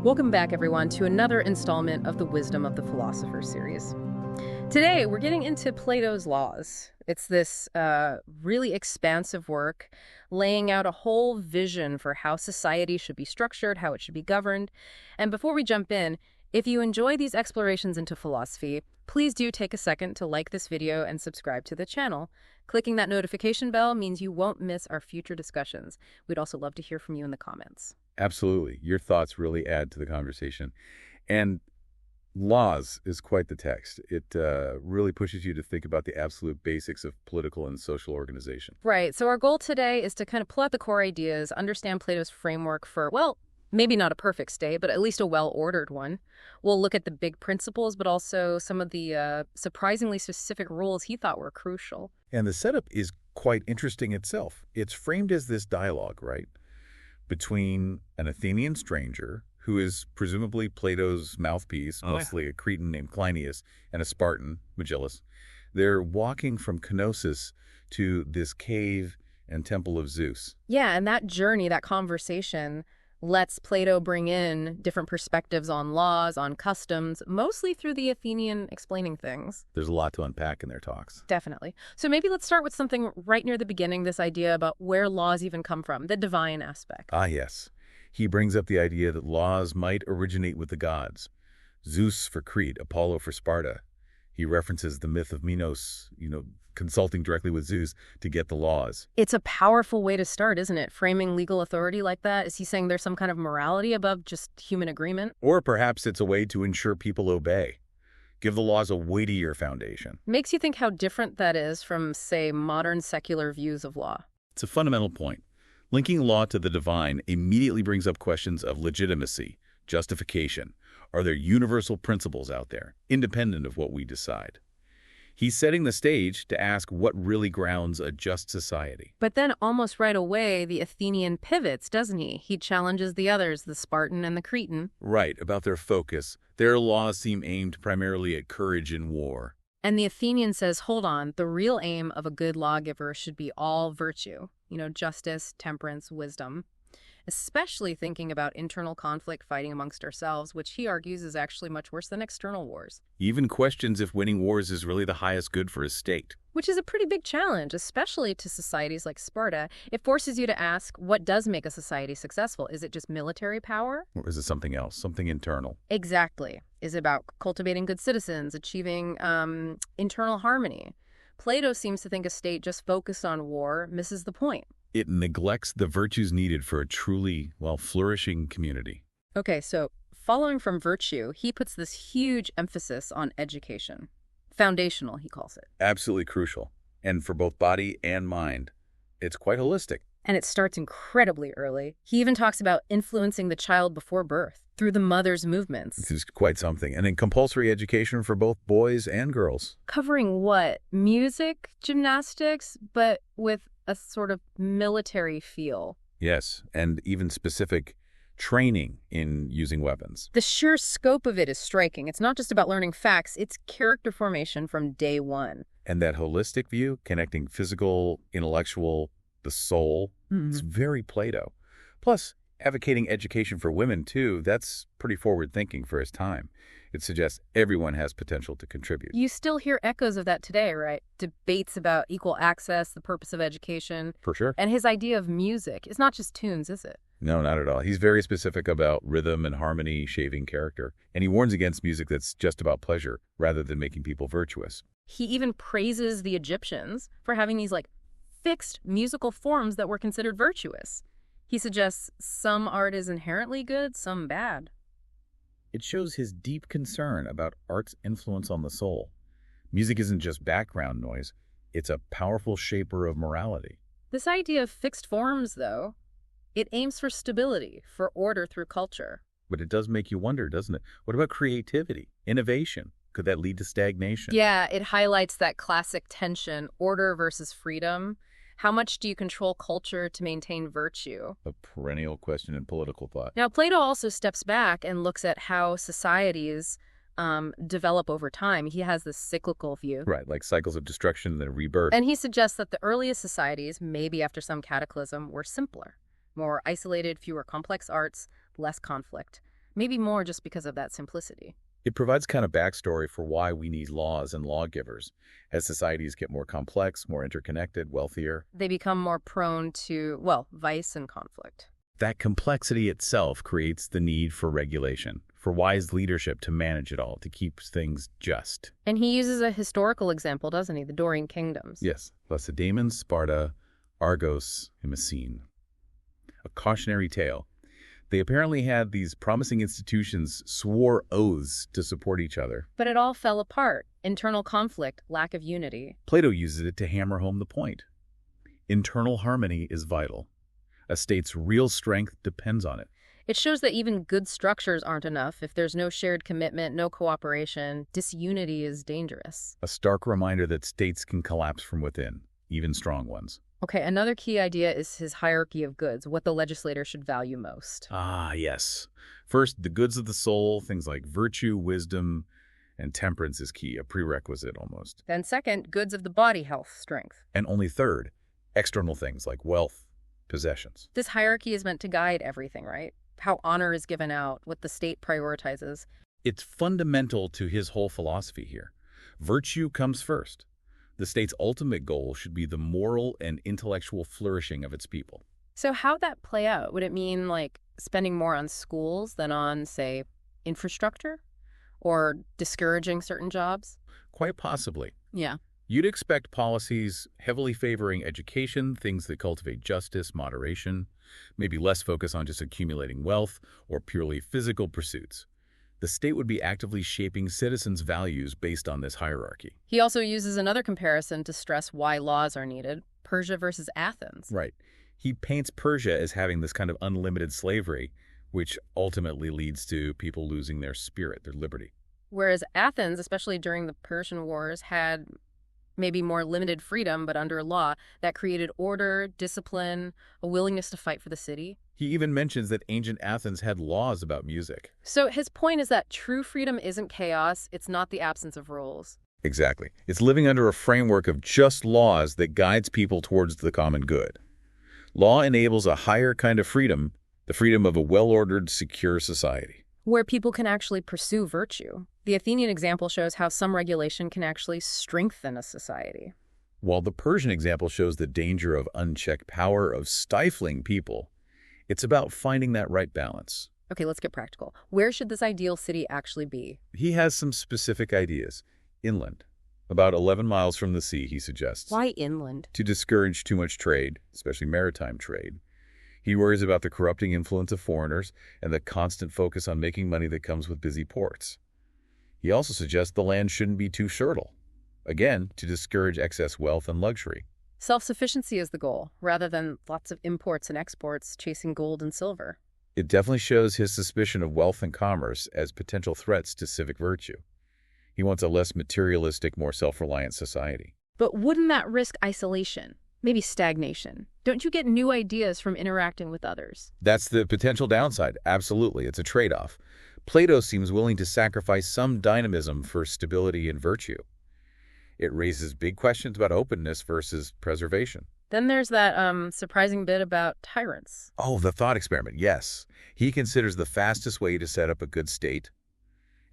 Welcome back, everyone, to another installment of the Wisdom of the Philosopher series. Today, we're getting into Plato's Laws. It's this really expansive work laying out a whole vision for how society should be structured, how it should be governed. And before we jump in, if you enjoy these explorations into philosophy, please do take a second to like this video and subscribe to the channel. Clicking that notification bell means you won't miss our future discussions. We'd also love to hear from you in the comments. Absolutely. Your thoughts really add to the conversation. And Laws is quite the text. It really pushes you to think about the absolute basics of political and social organization. Right. So our goal today is to kind of pull out the core ideas, understand Plato's framework for, well, maybe not a perfect state, but at least a well-ordered one. We'll look at the big principles, but also some of the surprisingly specific rules he thought were crucial. And the setup is quite interesting itself. It's framed as this dialogue, right, between an Athenian stranger, who is presumably Plato's mouthpiece, mostly a Cretan named Cleinias, and a Spartan, Megillus. They're walking from Kenosis to this cave and temple of Zeus. Yeah, and that journey, that conversation, lets Plato bring in different perspectives on laws, on customs, mostly through the Athenian explaining things. There's a lot to unpack in their talks. Definitely. So maybe let's start with something right near the beginning, this idea about where laws even come from, the divine aspect. Ah, yes. He brings up the idea that laws might originate with the gods. Zeus for Crete, Apollo for Sparta. He references the myth of Minos, consulting directly with Zeus to get the laws. It's a powerful way to start, isn't it? Framing legal authority like that. Is he saying there's some kind of morality above just human agreement? Or perhaps it's a way to ensure people obey. Give the laws a weightier foundation. Makes you think how different that is from, say, modern secular views of law. It's a fundamental point. Linking law to the divine immediately brings up questions of legitimacy, justification. Are there universal principles out there, independent of what we decide? He's setting the stage to ask what really grounds a just society. But then almost right away, the Athenian pivots, doesn't he? He challenges the others, the Spartan and the Cretan. Right, about their focus. Their laws seem aimed primarily at courage in war. And the Athenian says, hold on, the real aim of a good lawgiver should be all virtue. Justice, temperance, wisdom. Especially thinking about internal conflict fighting amongst ourselves, which he argues is actually much worse than external wars. He even questions if winning wars is really the highest good for a state. Which is a pretty big challenge, especially to societies like Sparta. It forces you to ask, what does make a society successful? Is it just military power? Or is it something else, something internal? Exactly. Is it about cultivating good citizens, achieving internal harmony? Plato seems to think a state just focused on war misses the point. It neglects the virtues needed for a truly, flourishing community. Okay, so following from virtue, he puts this huge emphasis on education. Foundational, he calls it. Absolutely crucial. And for both body and mind. It's quite holistic. And it starts incredibly early. He even talks about influencing the child before birth through the mother's movements. This is quite something. And then compulsory education for both boys and girls. Covering what? Music, gymnastics, but with a sort of military feel. Yes, and even specific training in using weapons. The sheer scope of it is striking. It's not just about learning facts, it's character formation from day one. And that holistic view, connecting physical, intellectual, the soul, it's very Plato. Plus, advocating education for women, too, that's pretty forward-thinking for his time. It suggests everyone has potential to contribute. You still hear echoes of that today, right? Debates about equal access, the purpose of education. For sure. And his idea of music. It's not just tunes, is it? No, not at all. He's very specific about rhythm and harmony, shaping character. And he warns against music that's just about pleasure, rather than making people virtuous. He even praises the Egyptians for having these, fixed musical forms that were considered virtuous. He suggests some art is inherently good, some bad. It shows his deep concern about art's influence on the soul. Music isn't just background noise. It's a powerful shaper of morality. This idea of fixed forms, though, it aims for stability, for order through culture. But it does make you wonder, doesn't it? What about creativity, innovation? Could that lead to stagnation? Yeah, it highlights that classic tension, order versus freedom. How much do you control culture to maintain virtue? A perennial question in political thought. Now, Plato also steps back and looks at how societies develop over time. He has this cyclical view. Right, like cycles of destruction and then rebirth. And he suggests that the earliest societies, maybe after some cataclysm, were simpler, more isolated, fewer complex arts, less conflict. maybe more just because of that simplicity. It provides kind of backstory for why we need laws and lawgivers. As societies get more complex, more interconnected, wealthier, They become more prone to, well, vice and conflict. that complexity itself creates the need for regulation, for wise leadership to manage it all, to keep things just. And he uses a historical example, doesn't he? The Dorian kingdoms. Yes, Lacedaemon, Sparta, Argos, and Messene. A cautionary tale. They apparently had these promising institutions swore oaths to support each other. But it all fell apart. Internal conflict, lack of unity. Plato uses it to hammer home the point. Internal harmony is vital. A state's real strength depends on it. It shows that even good structures aren't enough. If there's no shared commitment, no cooperation, disunity is dangerous. A stark reminder that states can collapse from within, even strong ones. Okay, another key idea is his hierarchy of goods, what the legislator should value most. Ah, yes. First, the goods of the soul, things like virtue, wisdom, and temperance is key, a prerequisite almost. Then second, goods of the body, health, strength. And only third, external things like wealth, possessions. This hierarchy is meant to guide everything, right? How honor is given out, what the state prioritizes. It's fundamental to his whole philosophy here. Virtue comes first. The state's ultimate goal should be the moral and intellectual flourishing of its people. So how'd that play out? Would it mean like spending more on schools than on, say, infrastructure? Or discouraging certain jobs? Quite possibly. Yeah. You'd expect policies heavily favoring education, things that cultivate justice, moderation, maybe less focus on just accumulating wealth or purely physical pursuits. The state would be actively shaping citizens' values based on this hierarchy. He also uses another comparison to stress why laws are needed, Persia versus Athens. Right. He paints Persia as having this kind of unlimited slavery, which ultimately leads to people losing their spirit, their liberty. Whereas Athens, especially during the Persian Wars, had maybe more limited freedom, but under law, that created order, discipline, a willingness to fight for the city. He even mentions that ancient Athens had laws about music. So his point is that true freedom isn't chaos, it's not the absence of rules. Exactly. It's living under a framework of just laws that guides people towards the common good. Law enables a higher kind of freedom, the freedom of a well-ordered, secure society. Where people can actually pursue virtue. The Athenian example shows how some regulation can actually strengthen a society. While the Persian example shows the danger of unchecked power, of stifling people, it's about finding that right balance. Okay, let's get practical. Where should this ideal city actually be? He has some specific ideas. Inland. About 11 miles from the sea, he suggests. Why inland? To discourage too much trade, especially maritime trade. He worries about the corrupting influence of foreigners and the constant focus on making money that comes with busy ports. He also suggests the land shouldn't be too fertile. Again, to discourage excess wealth and luxury. Self-sufficiency is the goal, rather than lots of imports and exports chasing gold and silver. It definitely shows his suspicion of wealth and commerce as potential threats to civic virtue. He wants a less materialistic, more self-reliant society. But wouldn't that risk isolation? Maybe stagnation? Don't you get new ideas from interacting with others? That's the potential downside. Absolutely. It's a trade-off. Plato seems willing to sacrifice some dynamism for stability and virtue. It raises big questions about openness versus preservation. Then there's that surprising bit about tyrants. Oh, the thought experiment, yes. He considers the fastest way to set up a good state.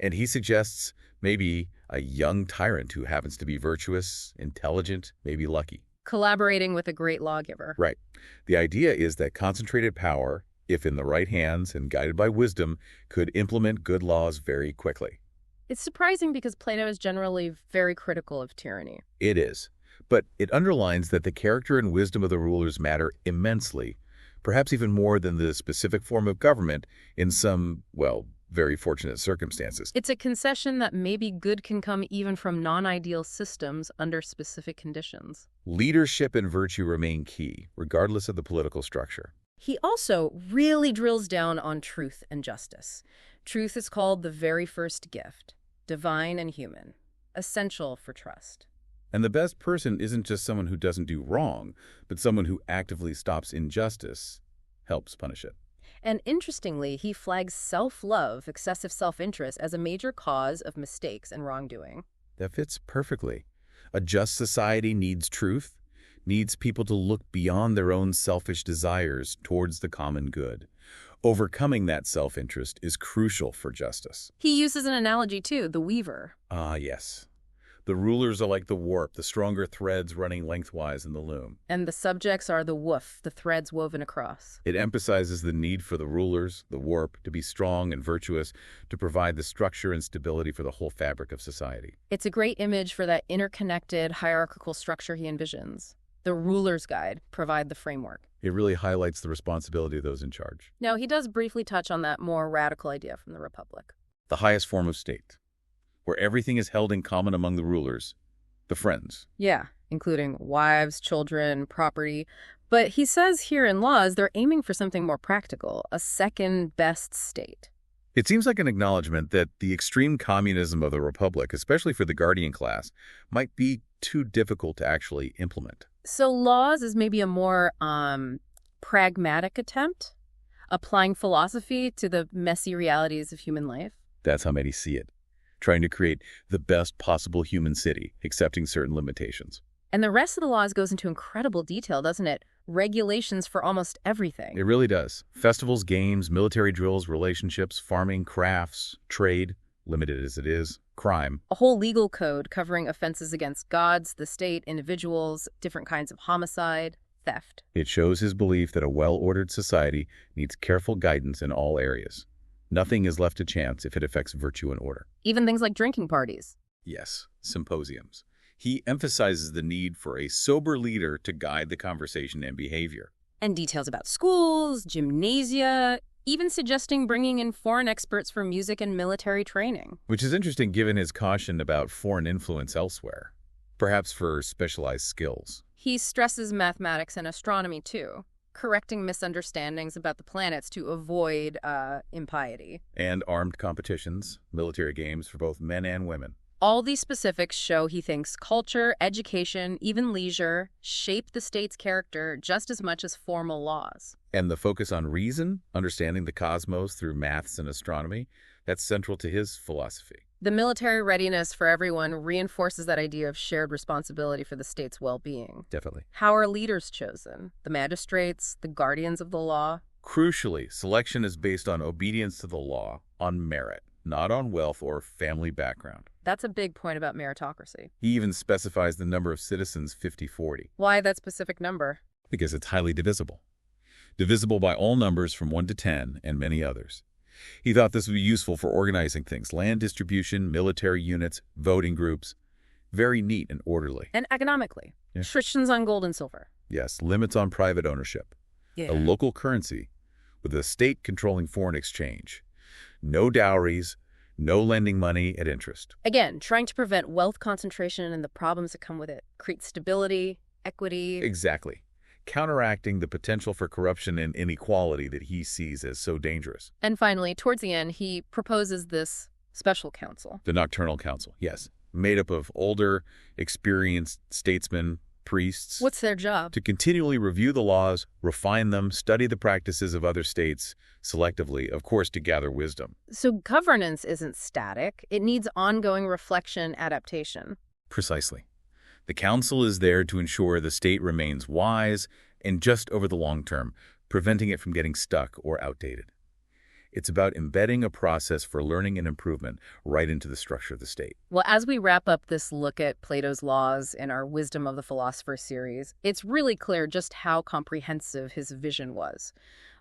And he suggests maybe a young tyrant who happens to be virtuous, intelligent, maybe lucky. Collaborating with a great lawgiver. Right. The idea is that concentrated power, if in the right hands and guided by wisdom, could implement good laws very quickly. It's surprising because Plato is generally very critical of tyranny. It is. But it underlines that the character and wisdom of the rulers matter immensely, perhaps even more than the specific form of government in some, well, very fortunate circumstances. It's a concession that maybe good can come even from non-ideal systems under specific conditions. Leadership and virtue remain key, regardless of the political structure. He also really drills down on truth and justice. Truth is called the very first gift, divine and human, essential for trust. And the best person isn't just someone who doesn't do wrong, but someone who actively stops injustice, helps punish it. And interestingly, he flags self-love, excessive self-interest, as a major cause of mistakes and wrongdoing. That fits perfectly. A just society needs truth, needs people to look beyond their own selfish desires towards the common good. Overcoming that self-interest is crucial for justice. He uses an analogy, too, the weaver. Ah, yes. The rulers are like the warp, the stronger threads running lengthwise in the loom. And the subjects are the woof, the threads woven across. It emphasizes the need for the rulers, the warp, to be strong and virtuous, to provide the structure and stability for the whole fabric of society. It's a great image for that interconnected, hierarchical structure he envisions. The ruler's guide provide the framework. It really highlights the responsibility of those in charge. Now, he does briefly touch on that more radical idea from the Republic. The highest form of state, where everything is held in common among the rulers, the friends. Yeah, including wives, children, property. But he says here in laws, they're aiming for something more practical, a second best state. It seems like an acknowledgement that the extreme communism of the Republic, especially for the guardian class, might be too difficult to actually implement. So laws is maybe a more pragmatic attempt, applying philosophy to the messy realities of human life. That's how many see it. Trying to create the best possible human city, accepting certain limitations. And the rest of the laws goes into incredible detail, doesn't it? Regulations for almost everything. It really does. Festivals, games, military drills, relationships, farming, crafts, trade, limited as it is, crime. A whole legal code covering offenses against gods, the state, individuals, different kinds of homicide, theft. It shows his belief that a well-ordered society needs careful guidance in all areas. Nothing is left to chance if it affects virtue and order. Even things like drinking parties. Yes, symposiums. He emphasizes the need for a sober leader to guide the conversation and behavior. And details about schools, gymnasia, even suggesting bringing in foreign experts for music and military training. Which is interesting given his caution about foreign influence elsewhere, perhaps for specialized skills. He stresses mathematics and astronomy, too, correcting misunderstandings about the planets to avoid impiety. And armed competitions, military games for both men and women. All these specifics show he thinks culture, education, even leisure, shape the state's character just as much as formal laws. And the focus on reason, understanding the cosmos through maths and astronomy, that's central to his philosophy. The military readiness for everyone reinforces that idea of shared responsibility for the state's well-being. Definitely. How are leaders chosen? The magistrates, the guardians of the law? Crucially, selection is based on obedience to the law, on merit, not on wealth or family background. That's a big point about meritocracy. He even specifies the number of citizens 50-40. Why that specific number? Because it's highly divisible. Divisible by all numbers from 1 to 10 and many others. He thought this would be useful for organizing things, land distribution, military units, voting groups. Very neat and orderly. And economically. Yeah. Restrictions on gold and silver. Yes, limits on private ownership. Yeah. A local currency with a state controlling foreign exchange. No dowries, no lending money at interest. Again, trying to prevent wealth concentration and the problems that come with it. Create stability, equity. Exactly. Counteracting the potential for corruption and inequality that he sees as so dangerous. And finally, towards the end, he proposes this special council. The Nocturnal Council, yes. Made up of older, experienced statesmen, priests. What's their job? To continually review the laws, refine them, study the practices of other states, selectively, of course, to gather wisdom. So governance isn't static. It needs ongoing reflection, adaptation. Precisely. The council is there to ensure the state remains wise and just over the long term, preventing it from getting stuck or outdated. It's about embedding a process for learning and improvement right into the structure of the state. Well, as we wrap up this look at Plato's laws in our Wisdom of the Philosopher series, it's really clear just how comprehensive his vision was.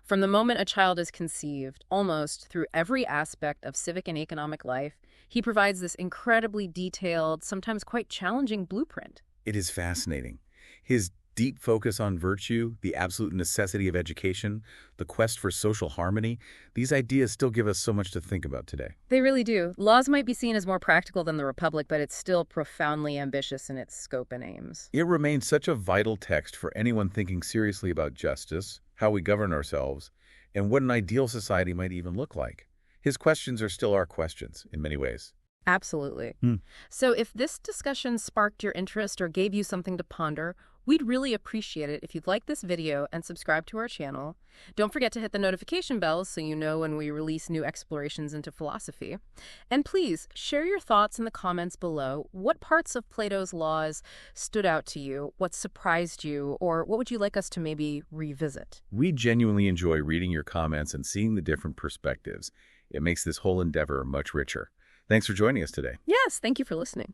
From the moment a child is conceived, almost through every aspect of civic and economic life, he provides this incredibly detailed, sometimes quite challenging blueprint. It is fascinating. His deep focus on virtue, the absolute necessity of education, the quest for social harmony, these ideas still give us so much to think about today. They really do. Laws might be seen as more practical than the Republic, but it's still profoundly ambitious in its scope and aims. It remains such a vital text for anyone thinking seriously about justice, how we govern ourselves, and what an ideal society might even look like. His questions are still our questions, in many ways. Absolutely. So if this discussion sparked your interest or gave you something to ponder, We'd really appreciate it if you'd like this video and subscribe to our channel. Don't forget to hit the notification bell so you know when we release new explorations into philosophy. And please, share your thoughts in the comments below. What parts of Plato's laws stood out to you? What surprised you? Or what would you like us to maybe revisit? We genuinely enjoy reading your comments and seeing the different perspectives. It makes this whole endeavor much richer. Thanks for joining us today. Yes, thank you for listening.